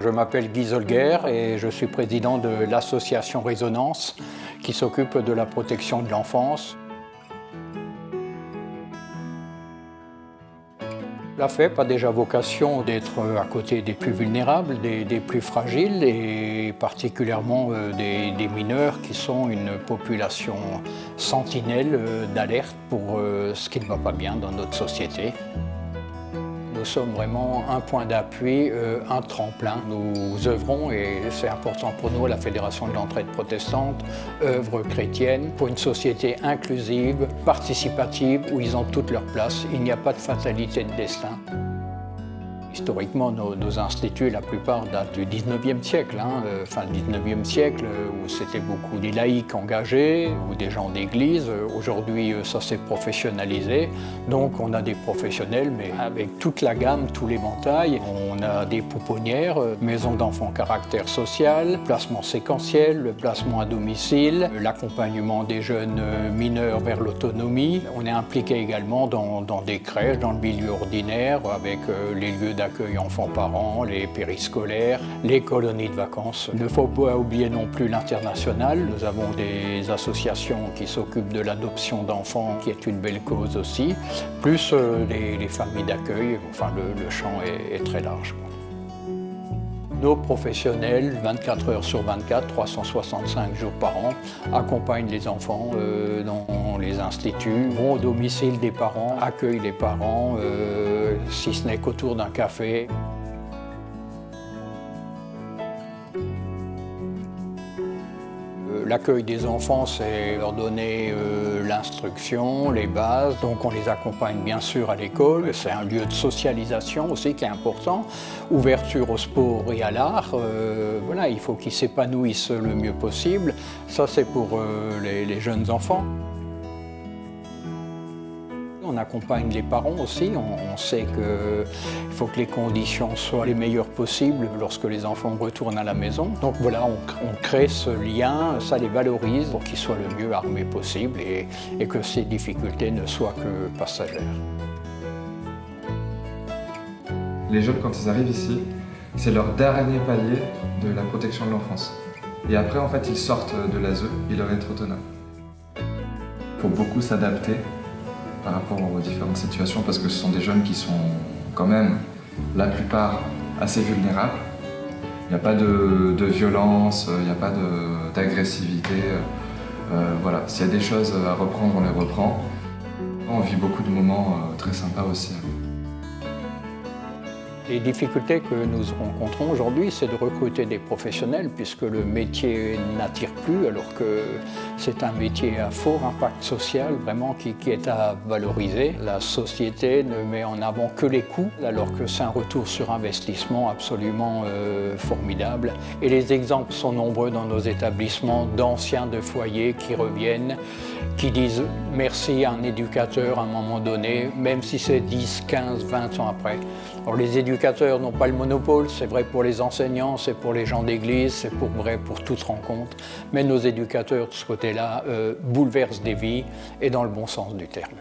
Je m'appelle Guy Zolguer et je suis président de l'association Résonance qui s'occupe de la protection de l'enfance. La FEP a déjà vocation d'être à côté des plus vulnérables, des plus fragiles et particulièrement des mineurs qui sont une population sentinelle d'alerte pour ce qui ne va pas bien dans notre société. Nous sommes vraiment un point d'appui, un tremplin. Nous œuvrons, et c'est important pour nous, la Fédération de l'entraide protestante, œuvre chrétienne, pour une société inclusive, participative, où ils ont toute leur place. Il n'y a pas de fatalité de destin. Historiquement, nos instituts, la plupart datent du 19e siècle, fin du 19e siècle, où c'était beaucoup des laïcs engagés ou des gens d'église. Aujourd'hui, ça s'est professionnalisé, donc on a des professionnels, mais avec toute la gamme, tout l'éventail. On a des pouponnières, maisons d'enfants caractère social, placement séquentiel, le placement à domicile, l'accompagnement des jeunes mineurs vers l'autonomie. On est impliqué également dans des crèches, dans le milieu ordinaire, avec les lieux d'accueil enfants-parents, les périscolaires, les colonies de vacances. Il ne faut pas oublier non plus l'international. Nous avons des associations qui s'occupent de l'adoption d'enfants, qui est une belle cause aussi, plus les familles d'accueil. Enfin, le champ est très large. Nos professionnels, 24 heures sur 24, 365 jours par an, accompagnent les enfants dans les instituts, vont au domicile des parents, accueillent les parents, si ce n'est qu'autour d'un café. L'accueil des enfants, c'est leur donner l'instruction, les bases. Donc on les accompagne bien sûr à l'école. C'est un lieu de socialisation aussi qui est important. Ouverture au sport et à l'art. Voilà, il faut qu'ils s'épanouissent le mieux possible. Ça, c'est pour les jeunes enfants. On accompagne les parents aussi, on sait qu'il faut que les conditions soient les meilleures possibles lorsque les enfants retournent à la maison. Donc voilà, on crée ce lien, ça les valorise pour qu'ils soient le mieux armés possible et que ces difficultés ne soient que passagères. Les jeunes, quand ils arrivent ici, c'est leur dernier palier de la protection de l'enfance. Et après, en fait, ils sortent de l'ASE, ils doivent être autonomes. Il faut beaucoup s'adapter par rapport aux différentes situations parce que ce sont des jeunes qui sont quand même, la plupart, assez vulnérables. Il n'y a pas de violence, il n'y a pas d'agressivité. Voilà, s'il y a des choses à reprendre, on les reprend. On vit beaucoup de moments très sympas aussi. Les difficultés que nous rencontrons aujourd'hui, c'est de recruter des professionnels puisque le métier n'attire plus alors que c'est un métier à fort impact social, vraiment qui est à valoriser. La société ne met en avant que les coûts alors que c'est un retour sur investissement absolument formidable. Et les exemples sont nombreux dans nos établissements d'anciens de foyer qui reviennent, qui disent merci à un éducateur à un moment donné, même si c'est 10, 15, 20 ans après. Alors les éducateurs n'ont pas le monopole, c'est vrai pour les enseignants, c'est pour les gens d'église, c'est vrai pour toute rencontre. Mais nos éducateurs de ce côté-là bouleversent des vies et dans le bon sens du terme.